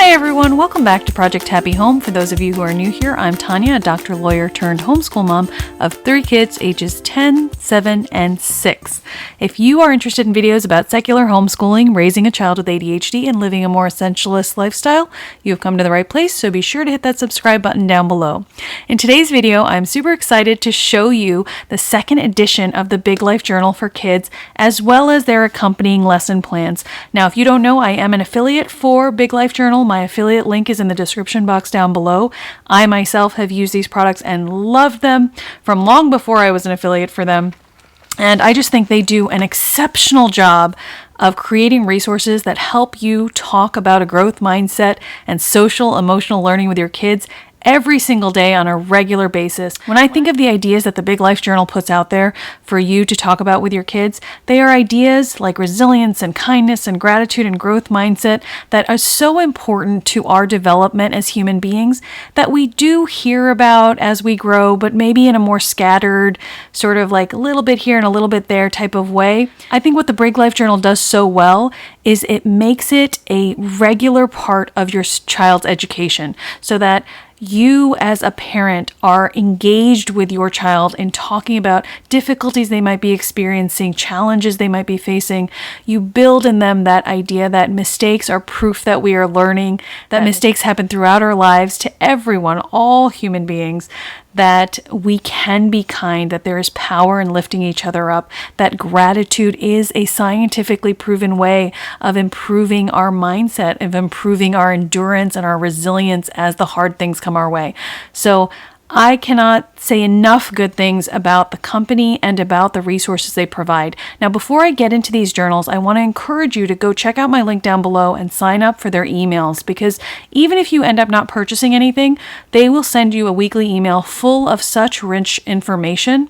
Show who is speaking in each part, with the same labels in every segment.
Speaker 1: Hi everyone, welcome back to Project Happy Home. For those of you who are new here, I'm Tanya, a doctor, lawyer turned homeschool mom of 3 kids ages 10, 7, and 6. If you are interested in videos about secular homeschooling, raising a child with ADHD, and living a more essentialist lifestyle, you have come to the right place, so be sure to hit that subscribe button down below. In today's video, I'm super excited to show you the second edition of the Big Life Journal for Kids, as well as their accompanying lesson plans. Now, if you don't know, I am an affiliate for Big Life Journal. My affiliate link is in the description box down below. I myself have used these products and loved them from long before I was an affiliate for them. And I just think they do an exceptional job of creating resources that help you talk about a growth mindset and social emotional learning with your kids every single day on a regular basis. When I think of the ideas that the Big Life Journal puts out there for you to talk about with your kids, they are ideas like resilience and kindness and gratitude and growth mindset that are so important to our development as human beings that we do hear about as we grow, but maybe in a more scattered, sort of like a little bit here and a little bit there type of way. I think what the Big Life Journal does so well is it makes it a regular part of your child's education so that you as a parent are engaged with your child in talking about difficulties they might be experiencing, challenges they might be facing. You build in them that idea that mistakes are proof that we are learning, that mistakes happen throughout our lives to everyone, all human beings, that we can be kind, that there is power in lifting each other up, that gratitude is a scientifically proven way of improving our mindset, of improving our endurance and our resilience as the hard things come our way. So I cannot say enough good things about the company and about the resources they provide. Now, before I get into these journals, I want to encourage you to go check out my link down below and sign up for their emails, because even if you end up not purchasing anything, they will send you a weekly email full of such rich information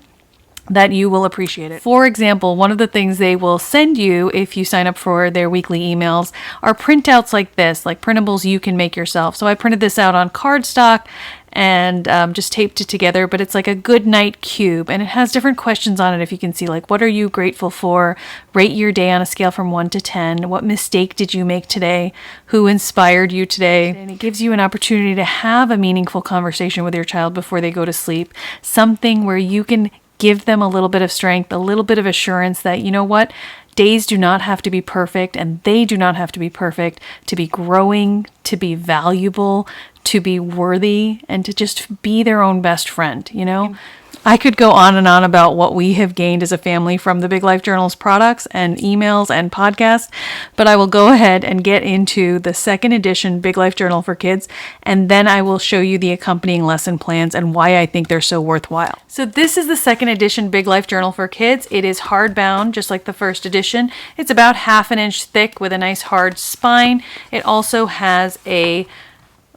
Speaker 1: that you will appreciate it. For example, one of the things they will send you if you sign up for their weekly emails are printouts like this, like printables you can make yourself. So I printed this out on cardstock and just taped it together, but it's like a good night cube, and it has different questions on it. If you can see, like, what are you grateful for? Rate your day on a scale from 1 to 10. What mistake did you make today? Who inspired you today? And it gives you an opportunity to have a meaningful conversation with your child before they go to sleep, something where you can give them a little bit of strength, a little bit of assurance that, you know what, days do not have to be perfect, and they do not have to be perfect to be growing, to be valuable, to be worthy, and to just be their own best friend, you know? I could go on and on about what we have gained as a family from the Big Life Journal's products and emails and podcasts, but I will go ahead and get into the second edition Big Life Journal for Kids, and then I will show you the accompanying lesson plans and why I think they're so worthwhile. So this is the second edition Big Life Journal for Kids. It is hardbound, just like the first edition. It's about 1/2 inch thick with a nice hard spine. It also has a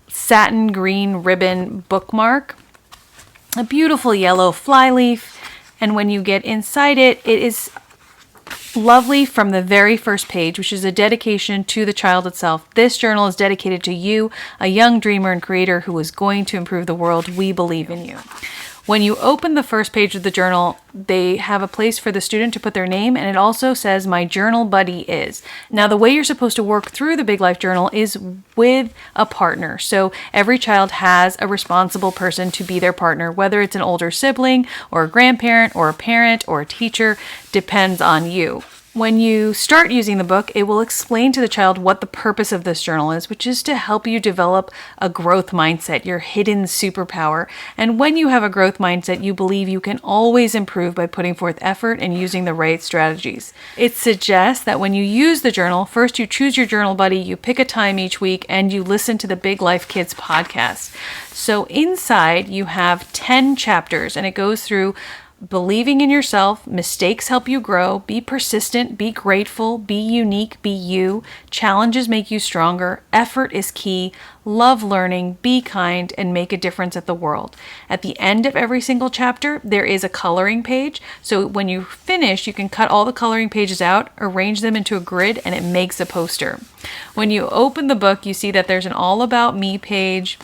Speaker 1: satin green ribbon bookmark, a beautiful yellow flyleaf, and when you get inside it, it is lovely from the very first page, which is a dedication to the child itself. This journal is dedicated to you, a young dreamer and creator who is going to improve the world. We believe in you. When you open the first page of the journal, they have a place for the student to put their name, and it also says, "My journal buddy is." Now, the way you're supposed to work through the Big Life Journal is with a partner. So every child has a responsible person to be their partner, whether it's an older sibling or a grandparent or a parent or a teacher, depends on you. When you start using the book, it will explain to the child what the purpose of this journal is, which is to help you develop a growth mindset, your hidden superpower. And when you have a growth mindset, you believe you can always improve by putting forth effort and using the right strategies. It suggests that when you use the journal, first you choose your journal buddy, you pick a time each week, and you listen to the Big Life Kids podcast. So inside you have 10 chapters, and it goes through believing in yourself, mistakes help you grow, be persistent, be grateful, be unique, be you, challenges make you stronger, effort is key, love learning, be kind, and make a difference at the world. At the end of every single chapter, there is a coloring page. So when you finish, you can cut all the coloring pages out, arrange them into a grid, and it makes a poster. When you open the book, you see that there's an all about me page.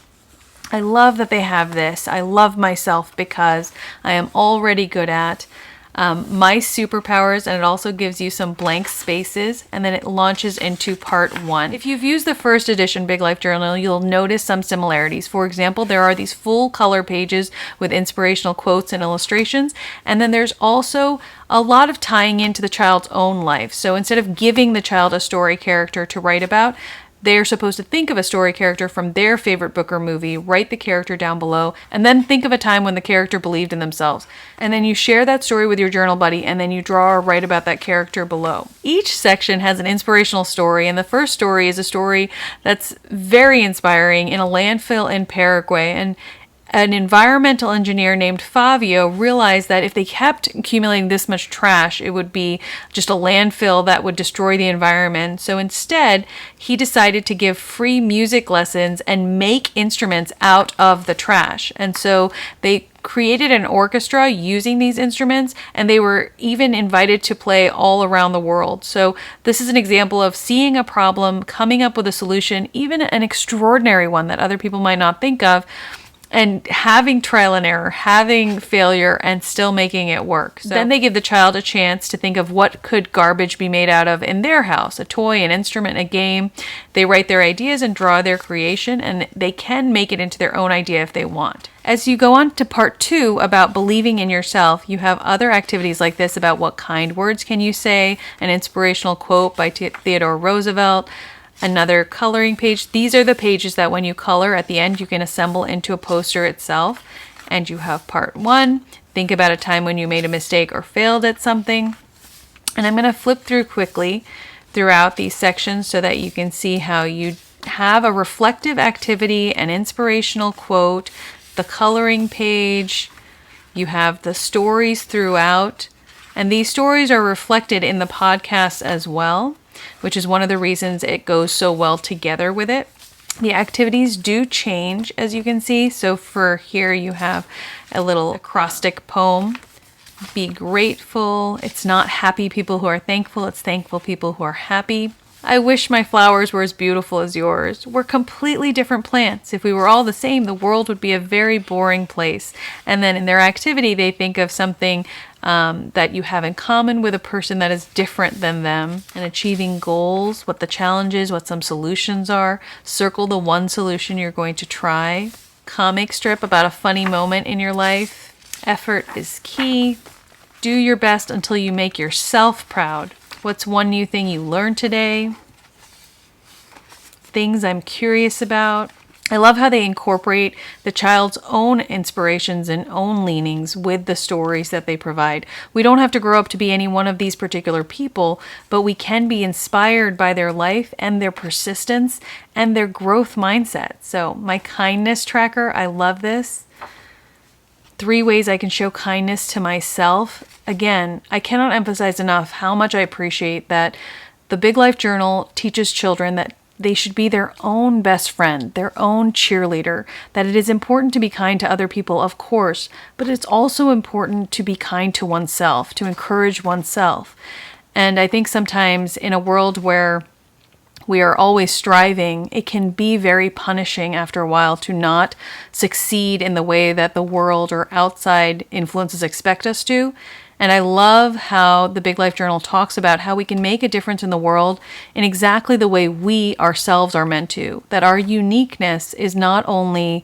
Speaker 1: I love that they have this. I love myself because I am already good at. My Superpowers, and it also gives you some blank spaces, and then it launches into part 1. If you've used the first edition Big Life Journal, you'll notice some similarities. For example, there are these full color pages with inspirational quotes and illustrations, and then there's also a lot of tying into the child's own life. So instead of giving the child a story character to write about, they're supposed to think of a story character from their favorite book or movie, write the character down below, and then think of a time when the character believed in themselves. And then you share that story with your journal buddy, and then you draw or write about that character below. Each section has an inspirational story, and the first story is a story that's very inspiring in a landfill in Paraguay. And an environmental engineer named Fabio realized that if they kept accumulating this much trash, it would be just a landfill that would destroy the environment. So instead, he decided to give free music lessons and make instruments out of the trash. And so they created an orchestra using these instruments, and they were even invited to play all around the world. So this is an example of seeing a problem, coming up with a solution, even an extraordinary one that other people might not think of, and having trial and error, having failure, and still making it work. So then they give the child a chance to think of what could garbage be made out of in their house, a toy, an instrument, a game. They write their ideas and draw their creation, and they can make it into their own idea if they want. As you go on to part 2 about believing in yourself, you have other activities like this about what kind words can you say, an inspirational quote by Theodore Roosevelt, another coloring page. These are the pages that when you color at the end, you can assemble into a poster itself. And you have part 1, think about a time when you made a mistake or failed at something. And I'm going to flip through quickly throughout these sections so that you can see how you have a reflective activity, an inspirational quote, the coloring page, you have the stories throughout. And these stories are reflected in the podcast as well, which is one of the reasons it goes so well together with it. The activities do change, as you can see. So for here you have a little acrostic poem. Be grateful. It's not happy people who are thankful, it's thankful people who are happy. I wish my flowers were as beautiful as yours. We're completely different plants. If we were all the same, the world would be a very boring place. And then in their activity, they think of something that you have in common with a person that is different than them, and achieving goals, what the challenge is, what some solutions are. Circle the one solution you're going to try. Comic strip about a funny moment in your life. Effort is key. Do your best until you make yourself proud. What's one new thing you learned today? Things I'm curious about. I love how they incorporate the child's own inspirations and own leanings with the stories that they provide. We don't have to grow up to be any one of these particular people, but we can be inspired by their life and their persistence and their growth mindset. So my kindness tracker, I love this. 3 ways I can show kindness to myself. Again, I cannot emphasize enough how much I appreciate that the Big Life Journal teaches children that they should be their own best friend, their own cheerleader, that it is important to be kind to other people, of course, but it's also important to be kind to oneself, to encourage oneself. And I think sometimes in a world where we are always striving, it can be very punishing after a while to not succeed in the way that the world or outside influences expect us to. And I love how the Big Life Journal talks about how we can make a difference in the world in exactly the way we ourselves are meant to. That our uniqueness is not only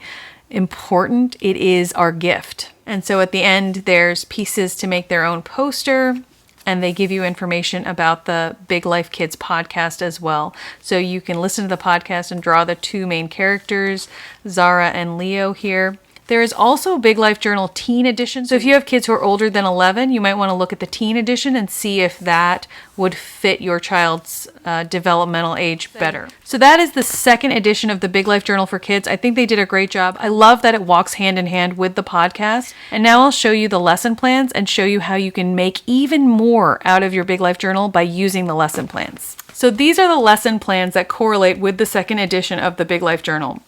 Speaker 1: important, it is our gift. And so at the end, there's pieces to make their own poster, and they give you information about the Big Life Kids podcast as well. So you can listen to the podcast and draw the 2 main characters, Zara and Leo here. There is also a Big Life Journal Teen Edition. So if you have kids who are older than 11, you might want to look at the Teen Edition and see if that would fit your child's developmental age better. So that is the 2nd edition of the Big Life Journal for Kids. I think they did a great job. I love that it walks hand in hand with the podcast. And now I'll show you the lesson plans and show you how you can make even more out of your Big Life Journal by using the lesson plans. So these are the lesson plans that correlate with the 2nd edition of the Big Life Journal.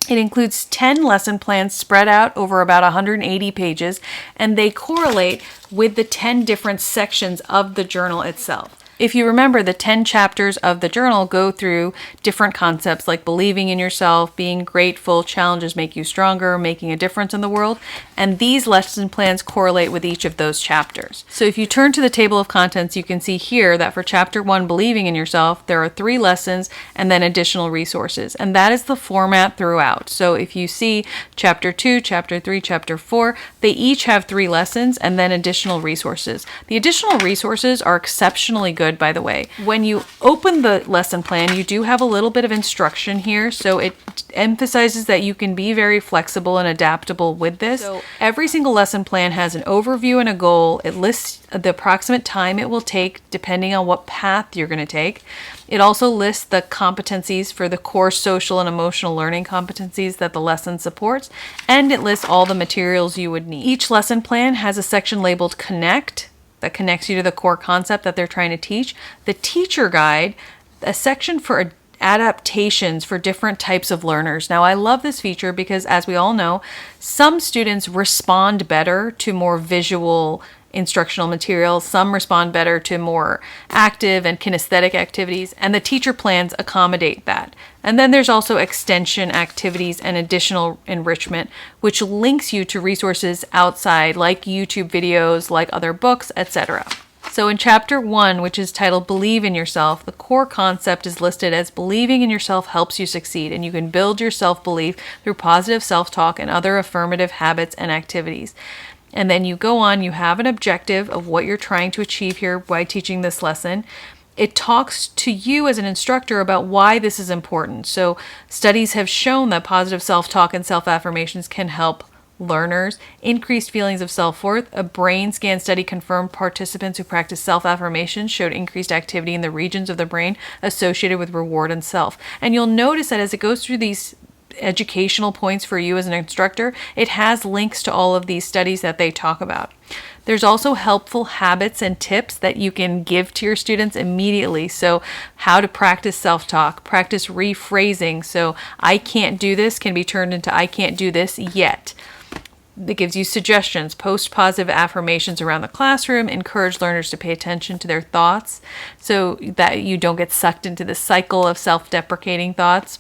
Speaker 1: It includes 10 lesson plans spread out over about 180 pages, and they correlate with the 10 different sections of the journal itself. If you remember, the 10 chapters of the journal go through different concepts like believing in yourself, being grateful, challenges make you stronger, making a difference in the world, and these lesson plans correlate with each of those chapters. So if you turn to the table of contents, you can see here that for chapter 1, believing in yourself, there are 3 lessons and then additional resources, and that is the format throughout. So if you see chapter 2, chapter 3, chapter 4, they each have 3 lessons and then additional resources. The additional resources are exceptionally good, by the way. When you open the lesson plan, you do have a little bit of instruction here, so it emphasizes that you can be very flexible and adaptable with this. So every single lesson plan has an overview and a goal. It lists the approximate time it will take depending on what path you're going to take. It also lists the competencies for the core social and emotional learning competencies that the lesson supports, and it lists all the materials you would need. Each lesson plan has a section labeled Connect, that connects you to the core concept that they're trying to teach. The teacher guide, a section for adaptations for different types of learners. Now, I love this feature because, as we all know, some students respond better to more visual instructional materials. Some respond better to more active and kinesthetic activities, and the teacher plans accommodate that. And then there's also extension activities and additional enrichment, which links you to resources outside, like YouTube videos, like other books, etc. So in chapter 1, which is titled Believe in Yourself, the core concept is listed as believing in yourself helps you succeed, and you can build your self-belief through positive self-talk and other affirmative habits and activities. And then you go on, you have an objective of what you're trying to achieve here by teaching this lesson. It talks to you as an instructor about why this is important. So studies have shown that positive self-talk and self-affirmations can help learners, increased feelings of self-worth. A brain scan study confirmed participants who practiced self-affirmations showed increased activity in the regions of the brain associated with reward and self. And you'll notice that as it goes through these educational points for you as an instructor, it has links to all of these studies that they talk about. There's also helpful habits and tips that you can give to your students immediately. So how to practice self-talk, practice rephrasing. So I can't do this can be turned into I can't do this yet. It gives you suggestions, post positive affirmations around the classroom, encourage learners to pay attention to their thoughts so that you don't get sucked into the cycle of self-deprecating thoughts.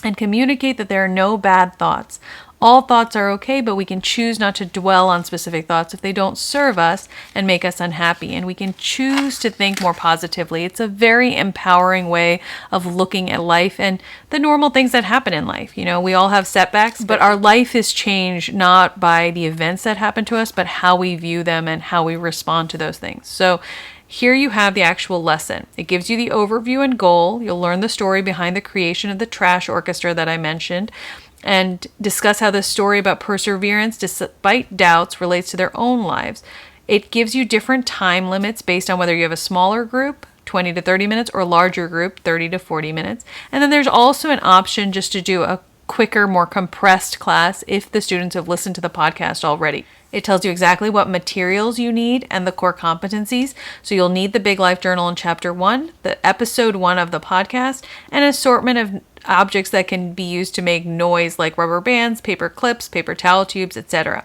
Speaker 1: And communicate that there are no bad thoughts. All thoughts are okay, but we can choose not to dwell on specific thoughts if they don't serve us and make us unhappy. And we can choose to think more positively. It's a very empowering way of looking at life and the normal things that happen in life. You know, we all have setbacks, but our life is changed not by the events that happen to us, but how we view them and how we respond to those things. So here you have the actual lesson. It gives you the overview and goal. You'll learn the story behind the creation of the trash orchestra that I mentioned and discuss how the story about perseverance despite doubts relates to their own lives. It gives you different time limits based on whether you have a smaller group, 20 to 30 minutes, or larger group, 30 to 40 minutes. And then there's also an option just to do a quicker, more compressed class if the students have listened to the podcast already. It tells you exactly what materials you need and the core competencies. So you'll need the Big Life Journal in Chapter 1, the Episode 1 of the podcast, and an assortment of objects that can be used to make noise like rubber bands, paper clips, paper towel tubes, etc.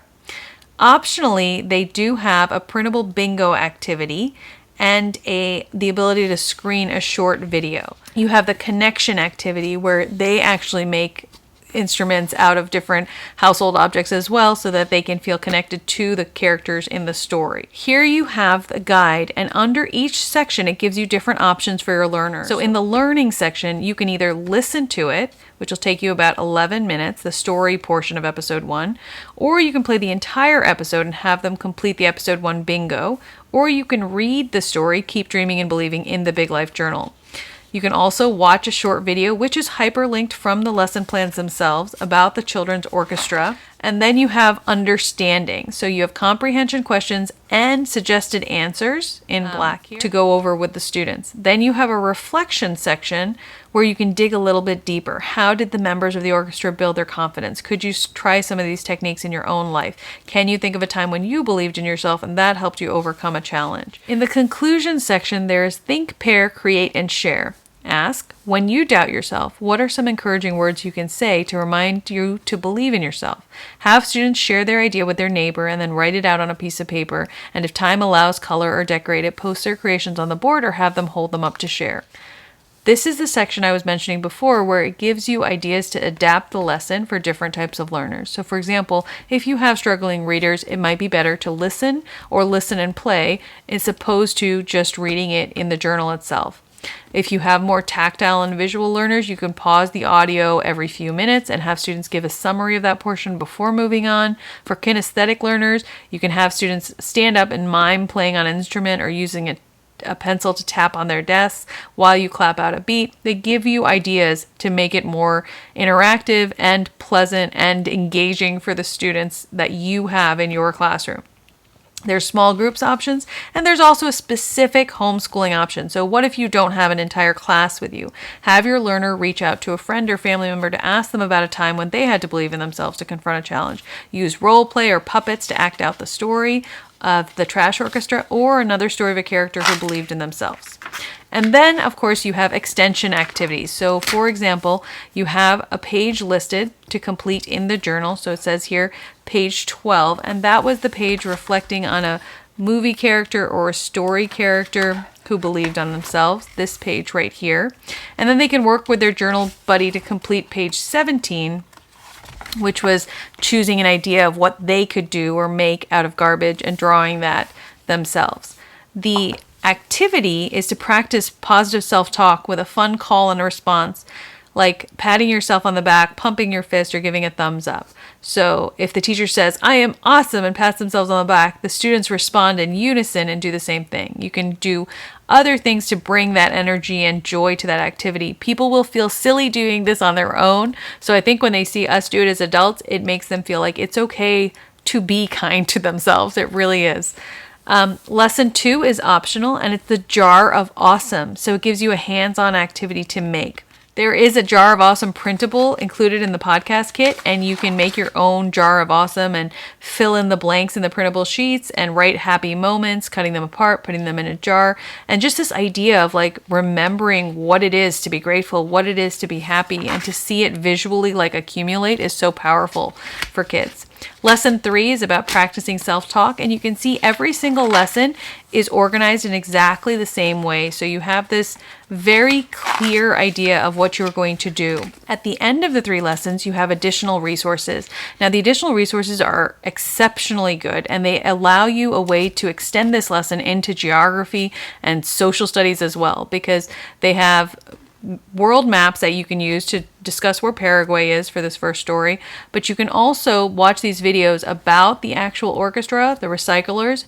Speaker 1: Optionally, they do have a printable bingo activity and the ability to screen a short video. You have the connection activity where they actually make instruments out of different household objects as well so that they can feel connected to the characters in the story. Here you have the guide, and under each section it gives you different options for your learners. So in the learning section, you can either listen to it, which will take you about 11 minutes, the story portion of episode 1, or you can play the entire episode and have them complete the episode 1 bingo, or you can read the story, Keep Dreaming and Believing, in the Big Life Journal. You can also watch a short video, which is hyperlinked from the lesson plans themselves about the children's orchestra. And then you have understanding. So you have comprehension questions and suggested answers in black here to go over with the students. Then you have a reflection section where you can dig a little bit deeper. How did the members of the orchestra build their confidence? Could you try some of these techniques in your own life? Can you think of a time when you believed in yourself and that helped you overcome a challenge? In the conclusion section, there's think, pair, create, and share. Ask, when you doubt yourself, what are some encouraging words you can say to remind you to believe in yourself? Have students share their idea with their neighbor and then write it out on a piece of paper, and if time allows, color or decorate it, post their creations on the board, or have them hold them up to share. This is the section I was mentioning before where it gives you ideas to adapt the lesson for different types of learners. So for example, if you have struggling readers, it might be better to listen or listen and play as opposed to just reading it in the journal itself. If you have more tactile and visual learners, you can pause the audio every few minutes and have students give a summary of that portion before moving on. For kinesthetic learners, you can have students stand up and mime playing on an instrument or using a pencil to tap on their desks while you clap out a beat. They give you ideas to make it more interactive and pleasant and engaging for the students that you have in your classroom. There's small groups options, and there's also a specific homeschooling option. So what if you don't have an entire class with you? Have your learner reach out to a friend or family member to ask them about a time when they had to believe in themselves to confront a challenge. Use role play or puppets to act out the story of the trash orchestra or another story of a character who believed in themselves. And then, of course, you have extension activities. So, for example, you have a page listed to complete in the journal. So it says here, page 12, and that was the page reflecting on a movie character or a story character who believed on themselves, this page right here. And then they can work with their journal buddy to complete page 17, which was choosing an idea of what they could do or make out of garbage and drawing that themselves. The activity is to practice positive self-talk with a fun call and response, like patting yourself on the back, pumping your fist, or giving a thumbs up. So if the teacher says, "I am awesome," and pats themselves on the back, the students respond in unison and do the same thing. You can do other things to bring that energy and joy to that activity. People will feel silly doing this on their own. So I think when they see us do it as adults, it makes them feel like it's okay to be kind to themselves. It really is. Lesson 2 is optional, and it's the jar of awesome. So it gives you a hands-on activity to make. There is a jar of awesome printable included in the podcast kit, and you can make your own jar of awesome and fill in the blanks in the printable sheets and write happy moments, cutting them apart, putting them in a jar. And just this idea of like remembering what it is to be grateful, what it is to be happy, and to see it visually like accumulate is so powerful for kids. Lesson 3 is about practicing self-talk, and you can see every single lesson is organized in exactly the same way. So you have this very clear idea of what you're going to do. At the end of the 3 lessons, you have additional resources. Now, the additional resources are exceptionally good, and they allow you a way to extend this lesson into geography and social studies as well, because they have world maps that you can use to discuss where Paraguay is for this first story, but you can also watch these videos about the actual orchestra, the recyclers,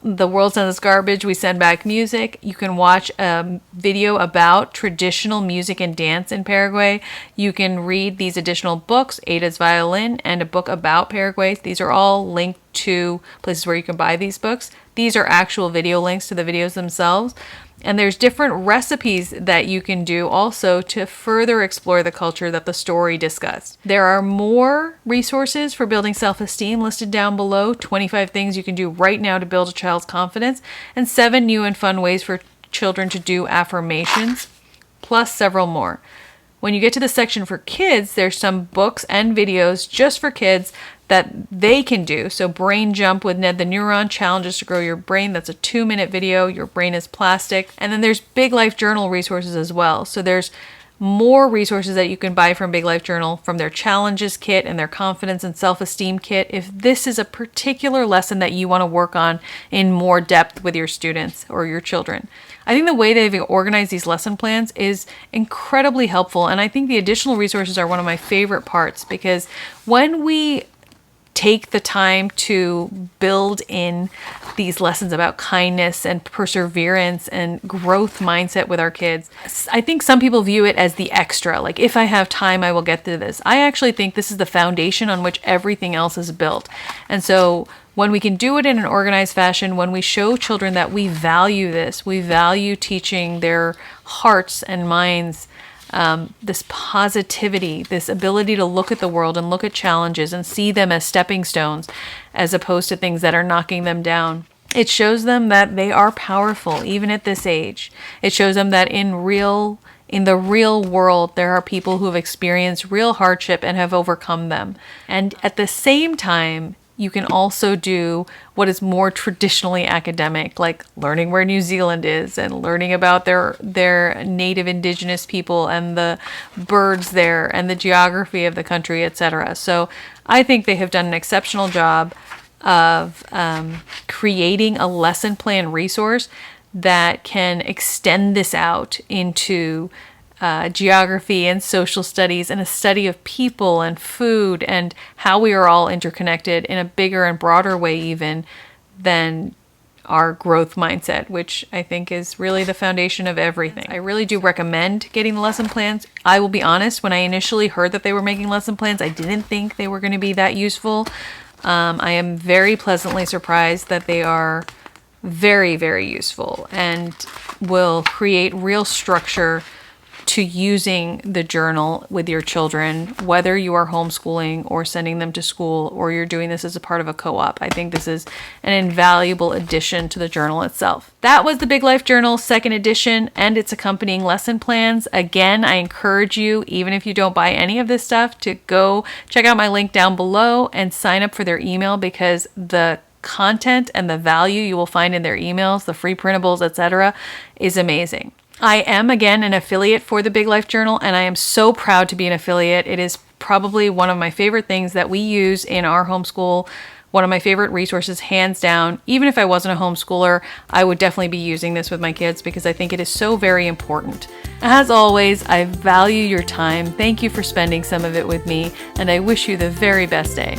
Speaker 1: the world sends us garbage, we send back music. You can watch a video about traditional music and dance in Paraguay. You can read these additional books, Ada's Violin, and a book about Paraguay. These are all linked to places where you can buy these books. These are actual video links to the videos themselves. And there's different recipes that you can do also to further explore the culture that the story discussed. There are more resources for building self-esteem listed down below, 25 things you can do right now to build a child's confidence, and 7 new and fun ways for children to do affirmations, plus several more. When you get to the section for kids, there's some books and videos just for kids that they can do. So Brain Jump with Ned the Neuron, Challenges to Grow Your Brain. That's a 2-minute video. Your brain is plastic. And then there's Big Life Journal resources as well. So there's more resources that you can buy from Big Life Journal, from their challenges kit and their confidence and self-esteem kit, if this is a particular lesson that you want to work on in more depth with your students or your children. I think the way they've organized these lesson plans is incredibly helpful, and I think the additional resources are one of my favorite parts, because when we take the time to build in these lessons about kindness and perseverance and growth mindset with our kids, I think some people view it as the extra, like if I have time, I will get through this. I actually think this is the foundation on which everything else is built. And so when we can do it in an organized fashion, when we show children that we value this, we value teaching their hearts and minds this positivity, this ability to look at the world and look at challenges and see them as stepping stones as opposed to things that are knocking them down. It shows them that they are powerful even at this age. It shows them that in real in the real world, there are people who have experienced real hardship and have overcome them. And at the same time, you can also do what is more traditionally academic, like learning where New Zealand is and learning about their native indigenous people and the birds there and the geography of the country, etc. So I think they have done an exceptional job of creating a lesson plan resource that can extend this out into geography and social studies and a study of people and food and how we are all interconnected in a bigger and broader way even than our growth mindset, which I think is really the foundation of everything. I really do recommend getting the lesson plans. I will be honest, when I initially heard that they were making lesson plans, I didn't think they were going to be that useful. I am very pleasantly surprised that they are very, very useful and will create real structure to using the journal with your children, whether you are homeschooling or sending them to school or you're doing this as a part of a co-op. I think this is an invaluable addition to the journal itself. That was the Big Life Journal 2nd edition and its accompanying lesson plans. Again, I encourage you, even if you don't buy any of this stuff, to go check out my link down below and sign up for their email, because the content and the value you will find in their emails, the free printables, etc., is amazing. I am, again, an affiliate for the Big Life Journal, and I am so proud to be an affiliate. It is probably one of my favorite things that we use in our homeschool, one of my favorite resources, hands down. Even if I wasn't a homeschooler, I would definitely be using this with my kids because I think it is so very important. As always, I value your time. Thank you for spending some of it with me, and I wish you the very best day.